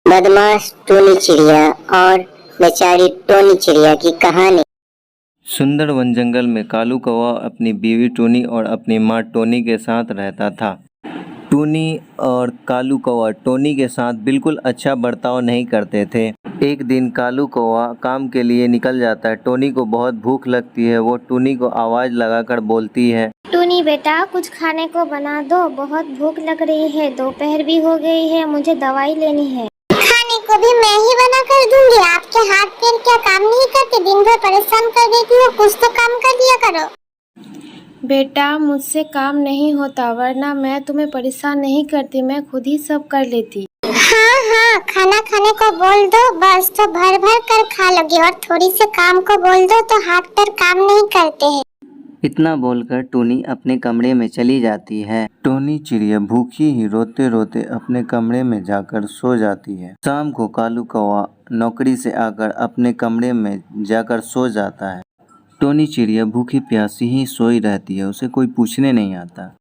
बदमाश टोनी चिड़िया और बेचारी टोनी चिड़िया की कहानी। सुंदर वन जंगल में कालू कौवा अपनी बीवी टोनी और अपनी माँ टोनी के साथ रहता था। टोनी और कालू कौवा टोनी के साथ बिल्कुल अच्छा बर्ताव नहीं करते थे। एक दिन कालू कौवा काम के लिए निकल जाता है। टोनी को बहुत भूख लगती है। वो टोनी को आवाज लगाकर बोलती है, टोनी बेटा कुछ खाने को बना दो, बहुत भूख लग रही है, दोपहर भी हो गई है, मुझे दवाई लेनी है। खाने को भी मैं ही बना कर दूंगी। आपके हाथ पैर क्या काम नहीं करते? दिन भर परेशान कर देती हो, कुछ तो काम कर दिया करो। बेटा मुझसे काम नहीं होता, वरना मैं तुम्हें परेशान नहीं करती, मैं खुद ही सब कर लेती। हाँ, खाना खाने को बोल दो बस तो भर भर कर खा लोगे, और थोड़ी से काम को बोल दो तो हाथ पैर काम नहीं करते हैं। इतना बोलकर टोनी अपने कमरे में चली जाती है। टोनी चिड़िया भूखी ही रोते रोते अपने कमरे में जाकर सो जाती है। शाम को कालू कौवा नौकरी से आकर अपने कमरे में जाकर सो जाता है। टोनी चिड़िया भूखी प्यासी ही सोई रहती है, उसे कोई पूछने नहीं आता।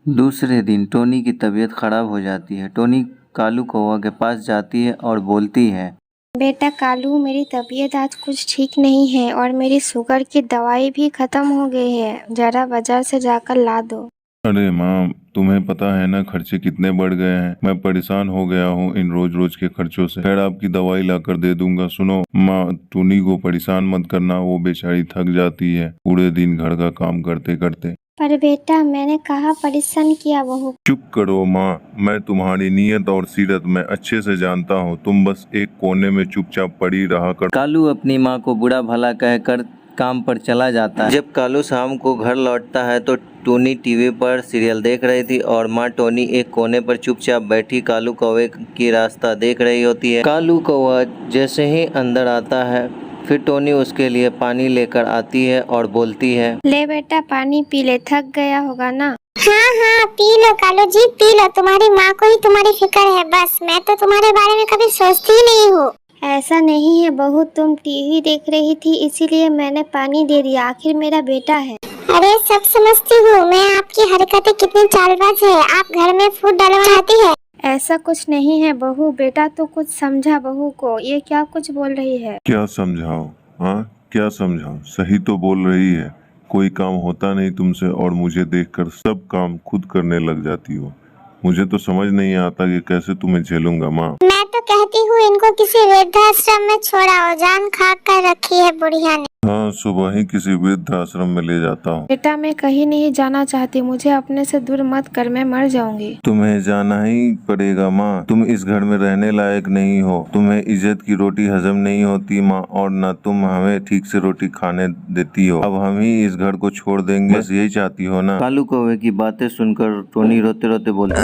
दूसरे दिन टोनी की तबीयत खराब हो जाती है। टोनी कालू कौवा के पास जाती है और बोलती है, बेटा कालू मेरी तबीयत आज कुछ ठीक नहीं है और मेरी शुगर की दवाई भी खत्म हो गई है, जरा बाजार से जाकर ला दो। अरे माँ, तुम्हें पता है ना खर्चे कितने बढ़ गए हैं। मैं परेशान हो गया हूँ इन रोज रोज के खर्चों से। खैर आपकी दवाई लाकर दे दूंगा। सुनो माँ, टोनी को परेशान मत करना, वो बेचारी थक जाती है पूरे दिन घर का काम करते करते। पर बेटा मैंने कहा परेशान किया बहू। चुप करो माँ, मैं तुम्हारी नीयत और सीरत में अच्छे से जानता हूँ। तुम बस एक कोने में चुपचाप पड़ी रहा कर। कालू अपनी माँ को बुरा भला कहकर काम पर चला जाता है। जब कालू शाम को घर लौटता है तो टोनी टीवी पर सीरियल देख रही थी और माँ टोनी एक कोने पर चुपचाप बैठी कालू कौवे की रास्ता देख रही होती है। कालू कौवा जैसे ही अंदर आता है फिर टोनी उसके लिए पानी लेकर आती है और बोलती है, ले बेटा पानी पी ले, थक गया होगा ना। हाँ, P low Kalu ji, P low. तुम्हारी माँ को ही तुम्हारी फिक्र है, बस मैं तो तुम्हारे बारे में कभी सोचती ही नहीं हूँ। ऐसा नहीं है बहू, तुम टीवी देख रही थी इसीलिए मैंने पानी दे दिया, आखिर मेरा बेटा है। अरे सब समझती हूँ मैं, आपकी हरकतें कितनी चालबाज है। आप घर में फूट डलवाती है। ऐसा कुछ नहीं है बहू, बेटा तो कुछ समझा बहू को, ये क्या कुछ बोल रही है। क्या समझाओ? हाँ क्या समझाओ? सही तो बोल रही है। कोई काम होता नहीं तुमसे और मुझे देखकर सब काम खुद करने लग जाती हो। मुझे तो समझ नहीं आता कि कैसे तुम्हें झेलूंगा माँ। मैं तो कहती हूँ इनको किसी वृद्धाश्रम में छोड़ाओ, जान खा कर रखी है बुढ़िया ने। हाँ, सुबह ही किसी वृद्धाश्रम में ले जाता हूँ। बेटा मैं कहीं नहीं जाना चाहती, मुझे अपने से दूर मत कर, मैं मर जाऊंगी। तुम्हें जाना ही पड़ेगा माँ, तुम इस घर में रहने लायक नहीं हो। तुम्हें इज्जत की रोटी हजम नहीं होती माँ, और न तुम हमें ठीक से रोटी खाने देती हो। अब हम ही इस घर को छोड़ देंगे, बस यही चाहती हो ना। कालू कौवे की बातें सुनकर टोनी रोते रोते बोलती,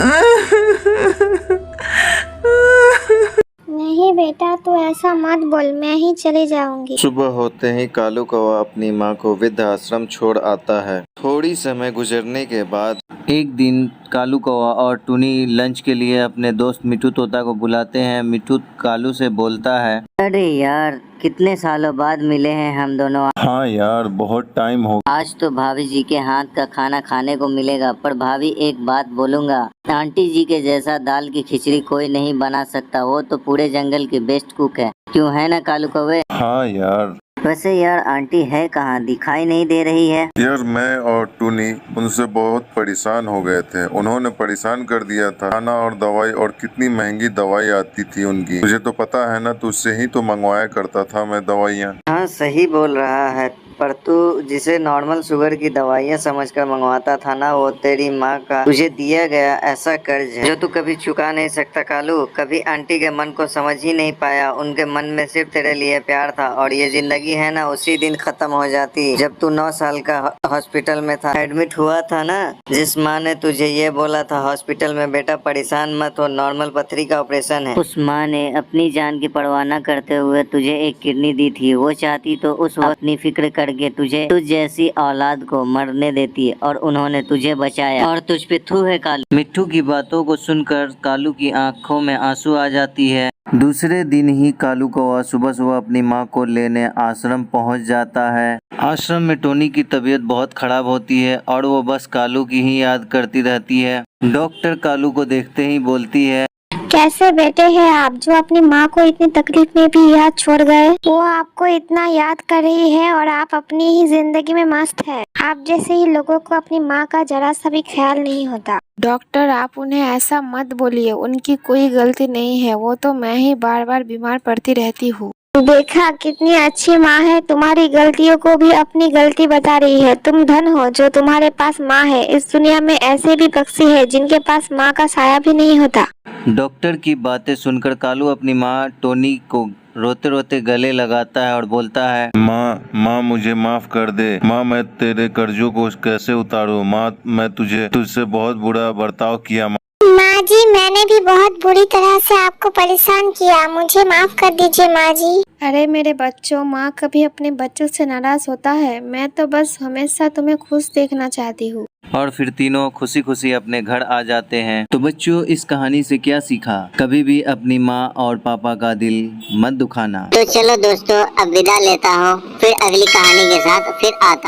नहीं बेटा तू ऐसा मत बोल, मैं ही चली जाऊंगी। सुबह होते ही कालू कौवा अपनी माँ को वृद्धाश्रम छोड़ आता है। थोड़ी समय गुजरने के बाद एक दिन कालू कौवा और टोनी लंच के लिए अपने दोस्त मिठू तोता को बुलाते हैं। मिठू कालू से बोलता है, अरे यार कितने सालों बाद मिले हैं हम दोनों। हाँ यार, बहुत टाइम हो। आज तो भाभी जी के हाथ का खाना खाने को मिलेगा। पर भाभी एक बात बोलूंगा, आंटी जी के जैसा दाल की खिचड़ी कोई नहीं बना सकता। वो तो पूरे जंगल की बेस्ट कुक है, क्यों है ना कालू कौवे? हाँ यार। वैसे यार आंटी है कहाँ, दिखाई नहीं दे रही है। यार मैं और टूनी उनसे बहुत परेशान हो गए थे। उन्होंने परेशान कर दिया था। खाना और दवाई, और कितनी महंगी दवाई आती थी उनकी। मुझे तो पता है ना, तुझसे ही तो मंगवाया करता था मैं दवाइयाँ। हाँ सही बोल रहा है, पर तू जिसे नॉर्मल शुगर की दवाइयाँ समझकर मंगवाता था ना, वो तेरी माँ का तुझे दिया गया ऐसा कर्ज है जो तू कभी चुका नहीं सकता कालू। कभी आंटी के मन को समझ ही नहीं पाया। उनके मन में सिर्फ तेरे लिए प्यार था, और ये जिंदगी है ना उसी दिन खत्म हो जाती जब तू 9 साल का हॉस्पिटल में था, एडमिट हुआ था ना। जिस माँ ने तुझे ये बोला था हॉस्पिटल में, बेटा परेशान मत हो, नॉर्मल पथरी का ऑपरेशन है। उस माँ ने अपनी जान की परवाह न करते हुए तुझे एक किडनी दी थी। वो चाहती तो उस वक्त अपनी फिक्र करके तुझ जैसी औलाद को मरने देती, और उन्होंने तुझे बचाया, और तुझ पे थू है कालू। मिट्ठू की बातों को सुनकर कालू की आंखों में आंसू आ जाती है। दूसरे दिन ही कालू कौवा सुबह सुबह अपनी माँ को लेने आश्रम पहुँच जाता है। आश्रम में टोनी की तबीयत बहुत खराब होती है और वो बस कालू की ही याद करती रहती है। डॉक्टर कालू को देखते ही बोलती है, कैसे बेटे हैं आप जो अपनी माँ को इतनी तकलीफ में भी याद छोड़ गए। वो आपको इतना याद कर रही है और आप अपनी ही जिंदगी में मस्त है। आप जैसे ही लोगों को अपनी माँ का जरा सा भी ख्याल नहीं होता। डॉक्टर आप उन्हें ऐसा मत बोलिए, उनकी कोई गलती नहीं है, वो तो मैं ही बार बार बीमार पड़ती रहती हूँ। देखा कितनी अच्छी माँ है, तुम्हारी गलतियों को भी अपनी गलती बता रही है। तुम धन हो जो तुम्हारे पास माँ है। इस दुनिया में ऐसे भी पक्षी है जिनके पास माँ का साया भी नहीं होता। डॉक्टर की बातें सुनकर कालू अपनी माँ टोनी को रोते रोते गले लगाता है और बोलता है, माँ मुझे माफ कर दे। माँ मैं तेरे कर्जों को कैसे उतारूं। माँ मैं तुझसे बहुत बुरा बर्ताव किया। माँ जी मैंने भी बहुत बुरी तरह से आपको परेशान किया, मुझे माफ कर दीजिए माँ जी। अरे मेरे बच्चों, माँ कभी अपने बच्चों से नाराज होता है? मैं तो बस हमेशा तुम्हें खुश देखना चाहती हूँ। और फिर तीनों खुशी खुशी अपने घर आ जाते हैं। तो बच्चों इस कहानी से क्या सीखा? कभी भी अपनी माँ और पापा का दिल मत दुखाना। तो चलो दोस्तों अब विदा लेता हूँ, फिर अगली कहानी के साथ फिर आता